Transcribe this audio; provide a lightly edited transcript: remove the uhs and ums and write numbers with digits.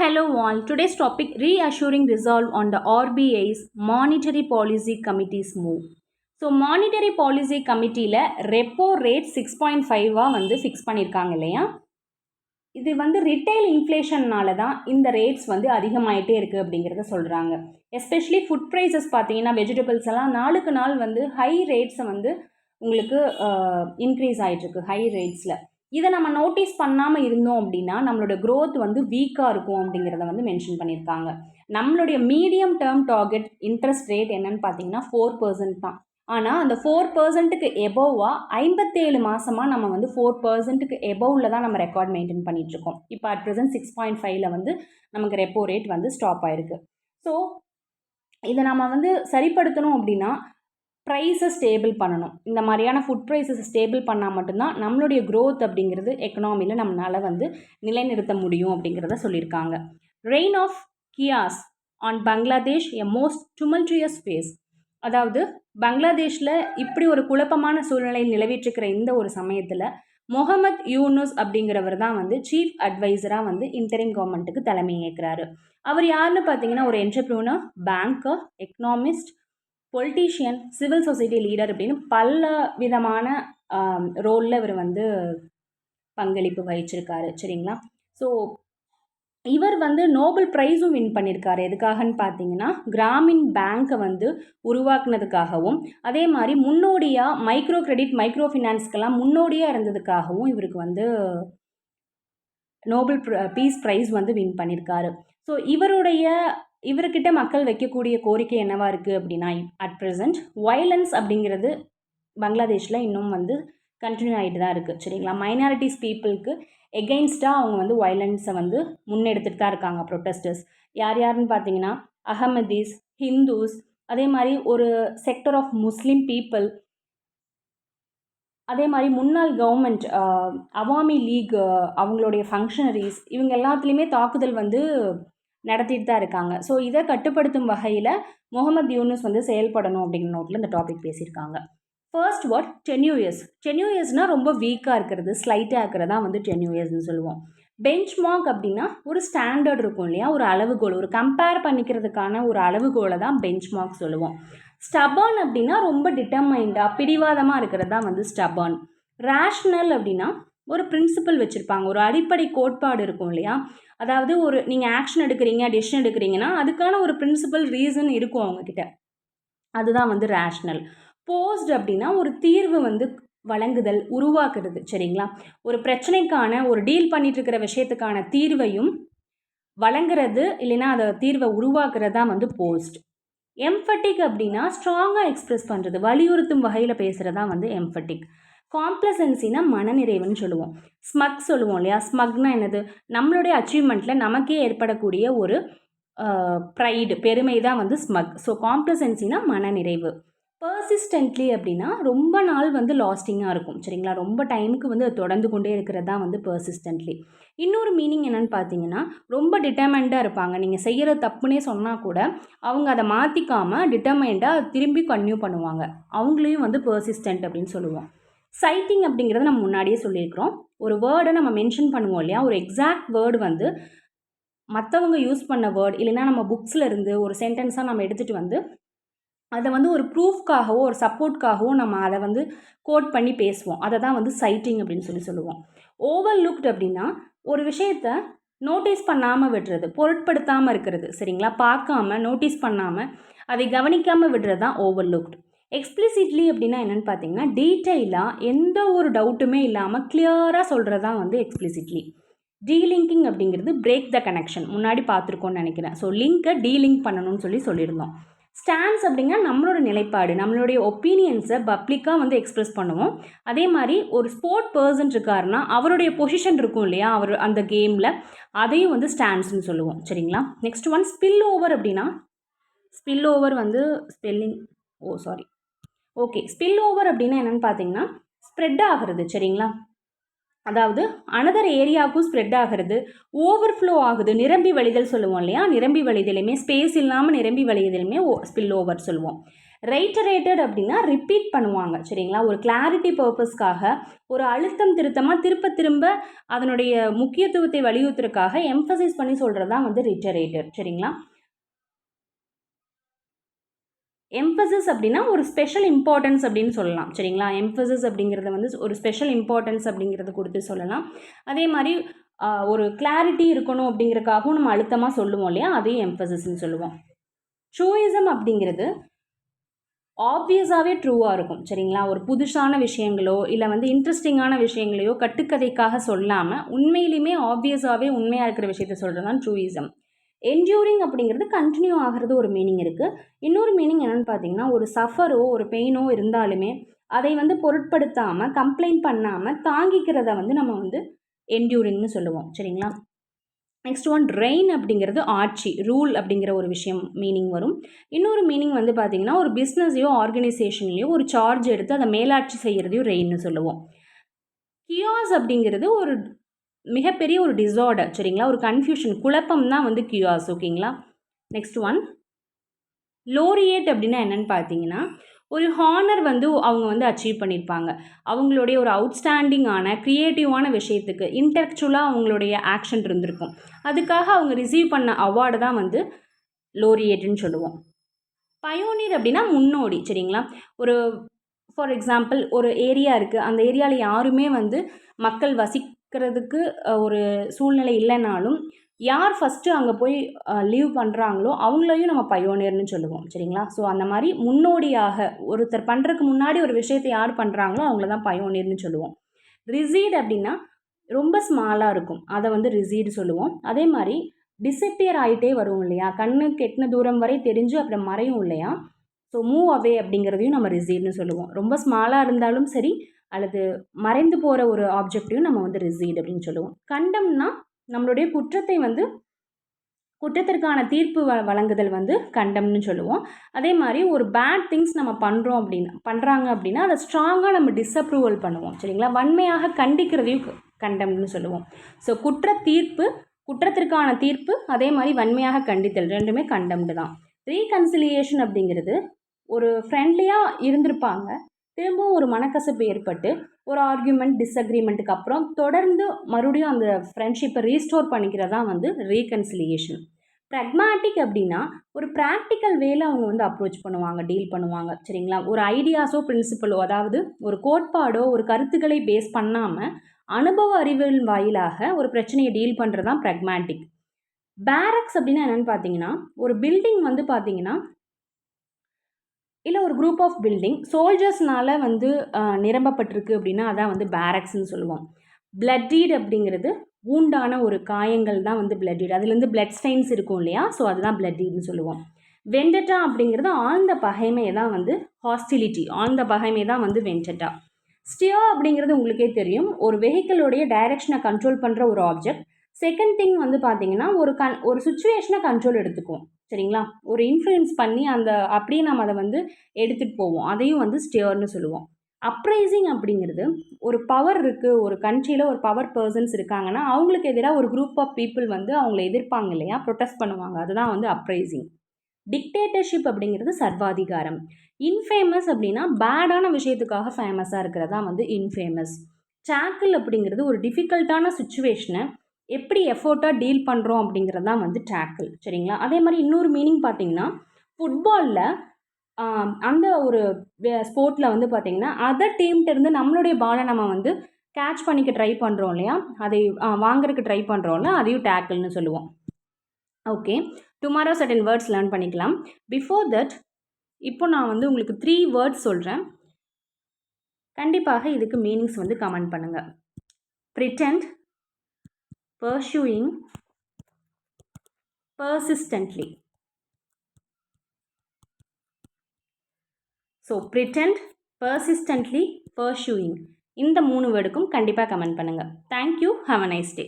Hello all. Today's topic reassuring resolve on the RBI's Monetary Policy Committee's move. So monetary policy கமிட்டியில் repo rate 6.5 வந்து fix பண்ணியிருக்காங்க இல்லையா. இது வந்து retail இன்ஃப்ளேஷன்னால தான் இந்த ரேட்ஸ் வந்து அதிகமாயிட்டே இருக்குது அப்படிங்கிறத சொல்கிறாங்க. எஸ்பெஷலி ஃபுட் ப்ரைஸஸ் பார்த்தீங்கன்னா வெஜிடபிள்ஸ் எல்லாம் நாளுக்கு நாள் வந்து ஹை ரேட்ஸை வந்து உங்களுக்கு இன்க்ரீஸ் ஆகிட்டுருக்கு ஹை ரேட்ஸில். இதை நம்ம நோட்டீஸ் பண்ணாமல் இருந்தோம் அப்படின்னா நம்மளோட க்ரோத் வந்து வீக்காக இருக்கும் அப்படிங்கிறத வந்து மென்ஷன் பண்ணியிருக்காங்க. நம்மளுடைய medium term target interest rate என்னன்னு பார்த்தீங்கன்னா 4% தான். ஆனால் அந்த 4%க்கு எபோவாக 57 மாதமாக நம்ம வந்து 4%க்கு எபோவில் தான் நம்ம ரெக்கார்ட் மெயின்டைன் பண்ணிகிட்ருக்கோம். இப்போ அட் ப்ரெசென்ட் 6.5ல் வந்து நமக்கு ரெப்போ ரேட் வந்து ஸ்டாப் ஆகிருக்கு. ஸோ இதை நம்ம வந்து சரிப்படுத்தணும் அப்படின்னா ப்ரைஸை ஸ்டேபிள் பண்ணணும். இந்த மாதிரியான ஃபுட் ப்ரைஸஸ் ஸ்டேபிள் பண்ணால் மட்டும்தான் நம்மளுடைய க்ரோத் அப்படிங்கிறது எக்கனாமியில் நம்மளால் வந்து நிலைநிறுத்த முடியும் அப்படிங்கிறத சொல்லியிருக்காங்க. Reign of chaos on Bangladesh a most tumultuous phase. அதாவது பங்களாதேஷில் இப்படி ஒரு குழப்பமான சூழ்நிலை நிலவிட்டிருக்கிற இந்த ஒரு சமயத்தில் முகமது யூனுஸ் அப்படிங்கிறவர் தான் வந்து சீஃப் அட்வைசராக வந்து இன்டரிம் கவர்மெண்ட்டுக்கு தலைமை ஏற்கிறாரு. அவர் யாருன்னு பார்த்தீங்கன்னா ஒரு entrepreneur, banker, economist, politician, civil society leader அப்படின்னு பல விதமான ரோலில் இவர் வந்து பங்களிப்பு வகிச்சிருக்காரு. சரிங்களா. ஸோ இவர் வந்து நோபல் ப்ரைஸும் வின் பண்ணியிருக்காரு. எதுக்காகன்னு பார்த்தீங்கன்னா கிராமின் பேங்க்கை வந்து உருவாக்குனதுக்காகவும் அதே மாதிரி முன்னோடியாக மைக்ரோ கிரெடிட் மைக்ரோ ஃபினான்ஸ்க்கெல்லாம் முன்னோடியாக இருந்ததுக்காகவும் இவருக்கு வந்து நோபல் பீஸ் ப்ரைஸ் வந்து வின் பண்ணியிருக்காரு. ஸோ இவர்கிட்ட மக்கள் வைக்கக்கூடிய கோரிக்கை என்னவா இருக்குது அப்படின்னா அட் ப்ரெசண்ட் வயலன்ஸ் அப்படிங்கிறது பங்களாதேஷில் இன்னும் வந்து கண்டினியூ ஆகிட்டு தான் இருக்குது. சரிங்களா. மைனாரிட்டிஸ் பீப்புளுக்கு எகெயின்ஸ்டாக அவங்க வந்து வயலன்ஸை வந்து முன்னெடுத்துட்டு தான் இருக்காங்க ப்ரொட்டஸ்டர்ஸ். யாருன்னு பார்த்தீங்கன்னா அகமதீஸ், ஹிந்துஸ், அதே மாதிரி ஒரு செக்டர் ஆஃப் முஸ்லீம் பீப்புள், அதே மாதிரி முன்னாள் கவர்மெண்ட் அவாமி லீக் அவங்களுடைய ஃபங்க்ஷனரிஸ் இவங்க எல்லாத்துலேயுமே தாக்குதல் வந்து நடத்திட்டு தான் இருக்காங்க. ஸோ இதை கட்டுப்படுத்தும் வகையில் முகமது யூனுஸ் வந்து செயல்படணும் அப்படிங்கிற நோட்டில் இந்த டாபிக் பேசியிருக்காங்க. First word டென்யூயர்ஸ். டென்யூயர்ஸ்னால் ரொம்ப வீக்காக இருக்கிறது, ஸ்லைட்டாக இருக்கிறதா வந்து டென்யூயர்ஸ்னு சொல்லுவோம். பெஞ்ச் மார்க் அப்படின்னா ஒரு ஸ்டாண்டர்ட் இருக்கும் இல்லையா, ஒரு அளவுகோல், ஒரு கம்பேர் பண்ணிக்கிறதுக்கான ஒரு அளவுகோலை தான் பெஞ்ச் மார்க் சொல்லுவோம். ஸ்டபர்ன் அப்படின்னா ரொம்ப டிட்டர்மைண்டாக பிடிவாதமாக இருக்கிறது தான் வந்து ஸ்டபர்ன். ரேஷ்னல் அப்படின்னா ஒரு பிரின்சிபல் வச்சுருப்பாங்க, ஒரு அடிப்படை கோட்பாடு இருக்கும் இல்லையா. அதாவது ஒரு நீங்கள் ஆக்ஷன் எடுக்கிறீங்க, டெசிஷன் எடுக்கிறீங்கன்னா அதுக்கான ஒரு பிரின்சிபல் ரீசன் இருக்கும் அவங்கக்கிட்ட, அதுதான் வந்து ரேஷ்னல். போஸ்ட் அப்படின்னா ஒரு தீர்வு வந்து வழங்குதல், உருவாக்குறது. சரிங்களா. ஒரு பிரச்சனைக்கான ஒரு டீல் பண்ணிட்டு இருக்கிற விஷயத்துக்கான தீர்வையும் வழங்குறது இல்லைன்னா அதை தீர்வை உருவாக்குறது தான் வந்து போஸ்ட். எம்ஃபட்டிக் அப்படின்னா ஸ்ட்ராங்காக எக்ஸ்பிரஸ் பண்ணுறது, வலியுறுத்தும் வகையில் பேசுகிறதா வந்து எம்ஃபட்டிக். காம்ப்ளசன்சினா மனநிறைவுன்னு சொல்லுவோம். ஸ்மக் சொல்லுவோம் இல்லையா. ஸ்மக்னா என்னது, நம்மளுடைய அச்சீவ்மெண்ட்டில் நமக்கே ஏற்படக்கூடிய ஒரு ப்ரைடு, பெருமை தான் வந்து ஸ்மக். ஸோ காம்ப்ளசன்சினா மனநிறைவு. பர்சிஸ்டன்ட்லி அப்படின்னா ரொம்ப நாள் வந்து லாஸ்டிங்காக இருக்கும். சரிங்களா. ரொம்ப டைமுக்கு வந்து அது தொடர்ந்து கொண்டே இருக்கிறது தான் வந்து பர்சிஸ்டன்ட்லி. இன்னொரு மீனிங் என்னென்னு பார்த்தீங்கன்னா ரொம்ப டிட்டர்மைண்டாக இருப்பாங்க. நீங்கள் செய்கிற தப்புனே சொன்னால் கூட அவங்க அதை மாற்றிக்காமல் டிட்டர்மைண்டாக திரும்பி கன்டினியூ பண்ணுவாங்க. அவங்களையும் வந்து பர்சிஸ்டன்ட் அப்படின்னு சொல்லுவோம். சைட்டிங் அப்படிங்கிறத நம்ம முன்னாடியே சொல்லியிருக்கிறோம். ஒரு வேர்டை நம்ம மென்ஷன் பண்ணுவோம் இல்லையா, ஒரு எக்ஸாக்ட் வேர்டு வந்து மற்றவங்க யூஸ் பண்ண வேர்டு இல்லைன்னா நம்ம புக்ஸில் இருந்து ஒரு சென்டென்ஸாக நம்ம எடுத்துகிட்டு வந்து அதை வந்து ஒரு ப்ரூஃப்காகவோ ஒரு சப்போர்ட்காகவோ நம்ம அதை வந்து கோட் பண்ணி பேசுவோம். அதை தான் வந்து சைட்டிங் அப்படின்னு சொல்லுவோம். ஓவர் லுக்ட் அப்படின்னா ஒரு விஷயத்தை நோட்டீஸ் பண்ணாமல் விடுறது, பொருட்படுத்தாமல் இருக்கிறது. சரிங்களா. பார்க்காம நோட்டீஸ் பண்ணாமல் அதை கவனிக்காமல் விடுறது தான் ஓவர் லுக்ட். எக்ஸ்பிளிசிட்லி அப்படின்னா என்னென்னு பார்த்தீங்கன்னா டீட்டெயிலாக எந்த ஒரு டவுட்டுமே இல்லாமல் கிளியராக சொல்கிறது தான் வந்து எக்ஸ்பிளிசிட்லி. டீலிங்கிங் அப்படிங்கிறது பிரேக் த கனெக்ஷன், முன்னாடி பார்த்துருக்கோன்னு நினைக்கிறேன். ஸோ லிங்கை டீலிங்க் பண்ணணும்னு சொல்லியிருந்தோம். ஸ்டாண்ட்ஸ் அப்படின்னா நம்மளோட நிலைப்பாடு, நம்மளுடைய ஒப்பீனியன்ஸை பப்ளிக்காக வந்து எக்ஸ்ப்ரெஸ் பண்ணுவோம். அதே மாதிரி ஒரு ஸ்போர்ட் பர்சன் இருக்காருன்னா அவருடைய பொசிஷன் இருக்கும் இல்லையா, அவர் அந்த கேமில், அதையும் வந்து ஸ்டாண்ட்ஸ்னு சொல்லுவோம். சரிங்களா. நெக்ஸ்ட் ஒன் ஸ்பில் ஓவர் அப்படின்னா, ஸ்பில் ஓவர் வந்து ஸ்பில் ஓவர் அப்படின்னா என்னென்னு பார்த்தீங்கன்னா ஸ்ப்ரெட் ஆகிறது. சரிங்களா. அதாவது அனதர் ஏரியாவுக்கும் ஸ்ப்ரெட் ஆகிறது, ஓவர்ஃப்ளோ ஆகுது, நிரம்பி வழிதல் சொல்லுவோம் இல்லையா. நிரம்பி வழிதலுமே ஸ்பேஸ் இல்லாமல் நிரம்பி வழிதலுமே ஸ்பில் ஓவர் சொல்லுவோம். ரெய்டரேட்டட் அப்படின்னா ரிப்பீட் பண்ணுவாங்க சரிங்களா. ஒரு கிளாரிட்டி பர்பஸ்க்காக ஒரு அழுத்தம் திருத்தமாக திரும்ப திரும்ப அதனுடைய முக்கியத்துவத்தை வலியுறுத்துறதுக்காக எம்ஃபசைஸ் பண்ணி சொல்கிறது தான் வந்து ரிட்டரேட்டட் சரிங்களா. எம்ஃபசிஸ் அப்படின்னா ஒரு ஸ்பெஷல் இம்பார்ட்டன்ஸ் அப்படின்னு சொல்லலாம் சரிங்களா. எம்ஃபசிஸ் அப்படிங்கிறத வந்து ஒரு ஸ்பெஷல் இம்பார்ட்டன்ஸ் அப்படிங்கிறத கொடுத்து சொல்லலாம். அதே மாதிரி ஒரு கிளாரிட்டி இருக்கணும் அப்படிங்கிறதுக்காகவும் நம்ம அழுத்தமாக சொல்லுவோம் இல்லையா, அதையும் எம்ஃபசிஸ்ன்னு சொல்லுவோம். ட்ரூயிசம் அப்படிங்கிறது ஆப்வியஸாகவே ட்ரூவாக இருக்கும் சரிங்களா. ஒரு புதுசான விஷயங்களோ இல்லை வந்து இன்ட்ரெஸ்டிங்கான விஷயங்களையோ கட்டுக்கதைக்காக சொல்லாமல் உண்மையிலுமே ஆப்வியஸாகவே உண்மையாக இருக்கிற விஷயத்த சொல்கிறது தான் ட்ரூயிசம். என்டியூரிங் அப்படிங்கிறது கண்டினியூ ஆகிறது ஒரு மீனிங் இருக்குது. இன்னொரு மீனிங் என்னென்னு பார்த்தீங்கன்னா, ஒரு சஃபரோ ஒரு பெயினோ இருந்தாலுமே அதை வந்து பொருட்படுத்தாமல் கம்ப்ளைண்ட் பண்ணாமல் தாங்கிக்கிறத வந்து நம்ம வந்து என்டியூரிங்னு சொல்லுவோம் சரிங்களா. நெக்ஸ்ட் ஒன் ரெயின் அப்படிங்கிறது ஆட்சி, ரூல் அப்படிங்கிற ஒரு விஷயம் மீனிங் வரும். இன்னொரு மீனிங் வந்து பார்த்திங்கன்னா, ஒரு பிஸ்னஸையோ ஆர்கனைசேஷன்லேயோ ஒரு சார்ஜ் எடுத்து அதை மேலாட்சி செய்கிறதையும் ரெயின்னு சொல்லுவோம். கியாஸ் அப்படிங்கிறது ஒரு மிகப்பெரிய ஒரு டிஸார்டர் சரிங்களா. ஒரு கன்ஃபியூஷன், குழப்பம் தான் வந்து கியாஸ் ஓகேங்களா. நெக்ஸ்ட் ஒன் லோரியேட் அப்படின்னா என்னென்னு பார்த்தீங்கன்னா, ஒரு ஹானர் வந்து அவங்க வந்து அச்சீவ் பண்ணியிருப்பாங்க. அவங்களுடைய ஒரு அவுட்ஸ்டாண்டிங்கான க்ரியேட்டிவான விஷயத்துக்கு இன்டெலெக்சுவலாக அவங்களுடைய ஆக்ஷன் இருந்திருக்கும். அதுக்காக அவங்க ரிசீவ் பண்ண அவார்டு தான் வந்து லோரியேட்டுன்னு சொல்லுவோம். பயோனியர் அப்படின்னா முன்னோடி சரிங்களா. ஒரு ஃபார் எக்ஸாம்பிள் ஒரு ஏரியா இருக்குது, அந்த ஏரியாவில் யாருமே வந்து மக்கள் வசிக்கிறதுக்கு ஒரு சூழ்நிலை இல்லைனாலும் யார் ஃபஸ்ட்டு அங்கே போய் லீவ் பண்ணுறாங்களோ அவங்களையும் நம்ம பயோனியர்னு சொல்லுவோம் சரிங்களா. ஸோ அந்த மாதிரி முன்னோடியாக ஒருத்தர் பண்ணுறதுக்கு முன்னாடி ஒரு விஷயத்தை யார் பண்ணுறாங்களோ அவங்கள தான் பயோனியர்னு சொல்லுவோம். ரிசீட் அப்படின்னா ரொம்ப ஸ்மாலாக இருக்கும், அதை வந்து ரிசீடு சொல்லுவோம். அதே மாதிரி டிஸப்பியர் ஆகிட்டே வரும் இல்லையா, கண்ணுக்கு எட்டின தூரம் வரை தெரிஞ்சு அப்புறம் மறையும் இல்லையா. ஸோ மூவ் அவே அப்படிங்கிறதையும் நம்ம ரிசீட்னு சொல்லுவோம். ரொம்ப ஸ்மாலாக இருந்தாலும் சரி அல்லது மறைந்து போகிற ஒரு ஆப்ஜெக்டையும் நம்ம வந்து ரிசீட் அப்படின்னு சொல்லுவோம். கண்டம்னா நம்மளுடைய குற்றத்தை வந்து குற்றத்திற்கான தீர்ப்பு வழங்குதல் வந்து கண்டம்னு சொல்லுவோம். அதே மாதிரி ஒரு பேட் திங்ஸ் நம்ம பண்ணுறாங்க அப்படின்னா அதை ஸ்ட்ராங்காக நம்ம டிஸ்அப்ரூவல் பண்ணுவோம் சரிங்களா. வன்மையாக கண்டிக்கிறதையும் கண்டம்னு சொல்லுவோம். ஸோ குற்றத்திற்கான தீர்ப்பு அதே மாதிரி வன்மையாக கண்டித்தல் ரெண்டுமே கண்டம்டு தான். ரீகன்சிலியேஷன் அப்படிங்கிறது ஒரு ஃப்ரெண்ட்லியாக இருந்திருப்பாங்க, திரும்பவும் ஒரு மனக்கசப்பு ஏற்பட்டு ஒரு ஆர்கியூமெண்ட் டிஸ்அக்ரிமெண்ட்டுக்கு அப்புறம் தொடர்ந்து மறுபடியும் அந்த ஃப்ரெண்ட்ஷிப்பை ரீஸ்டோர் பண்ணிக்கிறதா வந்து ரீகன்சிலியேஷன். ப்ராக்மேட்டிக் அப்படின்னா ஒரு ப்ராக்டிக்கல் வேல அவங்க வந்து அப்ரோச் பண்ணுவாங்க, டீல் பண்ணுவாங்க சரிங்களா. ஒரு ஐடியாஸோ பிரின்சிபலோ, அதாவது ஒரு கோட்பாடோ ஒரு கருத்துக்களை பேஸ் பண்ணாமல் அனுபவ அறிவியல் வாயிலாக ஒரு பிரச்சனையை டீல் பண்ணுறது தான் ப்ராக்மேட்டிக். பேரக்ஸ் அப்படின்னா என்னென்னு பார்த்தீங்கன்னா, ஒரு பில்டிங் வந்து பார்த்தீங்கன்னா இல்லை ஒரு குரூப் ஆஃப் பில்டிங் சோல்ஜர்ஸ்னால் வந்து நிரம்பப்பட்டிருக்கு அப்படின்னா அதான் வந்து பேரக்ஸ்ன்னு சொல்லுவோம். பிளட்டீட் அப்படிங்கிறது வூண்டான ஒரு காயங்கள் தான் வந்து பிளட்டீட், அதுலேருந்து பிளட் ஸ்டெயின்ஸ் இருக்கும் இல்லையா, ஸோ அதுதான் பிளட்டீட்னு சொல்லுவோம். வெண்டட்டா அப்படிங்கிறது ஆழ்ந்த பகைமையை தான் வந்து ஹாஸ்டிலிட்டி, ஆழ்ந்த பகைமை தான் வந்து வெண்டட்டா. ஸ்டியர் அப்படிங்கிறது உங்களுக்கே தெரியும், ஒரு வெஹிக்கிளோடைய டைரக்ஷனை கண்ட்ரோல் பண்ணுற ஒரு ஆப்ஜெக்ட். செகண்ட் திங் வந்து பார்த்தீங்கன்னா ஒரு சுச்சுவேஷனை கண்ட்ரோல் எடுத்துக்குவோம் சரிங்களா. ஒரு இன்ஃப்ளூயன்ஸ் பண்ணி அந்த அப்படியே நம்ம அதை வந்து எடுத்துகிட்டு போவோம், அதையும் வந்து ஸ்டியர்னு சொல்லுவோம். அப்ரைசிங் அப்படிங்கிறது ஒரு பவர் இருக்குது, ஒரு கண்ட்ரியில் ஒரு பவர் பர்சன்ஸ் இருக்காங்கன்னா அவங்களுக்கு எதிராக ஒரு குரூப் ஆஃப் பீப்புள் வந்து அவங்கள எதிர்ப்பாங்க இல்லையா, ப்ரொட்டஸ்ட் பண்ணுவாங்க, அதுதான் வந்து அப்ரைசிங். டிக்டேட்டர்ஷிப் அப்படிங்கிறது சர்வாதிகாரம். இன்ஃபேமஸ் அப்படின்னா பேடான விஷயத்துக்காக ஃபேமஸாக இருக்கிறது தான் வந்து இன்ஃபேமஸ். டேக்கிள் அப்படிங்கிறது ஒரு டிஃபிகல்ட்டான சுச்சுவேஷனை எப்படி எஃபோர்ட்டாக டீல் பண்ணுறோம் அப்படிங்கிறது தான் வந்து டேக்கிள் சரிங்களா. அதே மாதிரி இன்னொரு மீனிங் பார்த்தீங்கன்னா, ஃபுட்பாலில் அந்த ஒரு ஸ்போர்ட்டில் வந்து பார்த்திங்கன்னா அதர் டீம்கிட்டேருந்து நம்மளுடைய பாலை நம்ம வந்து கேட்ச் பண்ணிக்க ட்ரை பண்ணுறோம் இல்லையா, அதை வாங்குறதுக்கு ட்ரை பண்ணுறோம்ல, அதையும் டேக்கிள்னு சொல்லுவோம். Okay, tomorrow certain words learn பண்ணிக்கலாம். பிஃபோர் தட் இப்போ நான் வந்து உங்களுக்கு 3 வேர்ட்ஸ் சொல்கிறேன், கண்டிப்பாக இதுக்கு மீனிங்ஸ் வந்து கமெண்ட் பண்ணுங்கள். Pretend, pursuing, persistently. So pretend, persistently, pursuing இந்த 3 வேர்டுக்கும் கண்டிப்பாக கமெண்ட் பண்ணுங்கள். Thank you, have a nice day.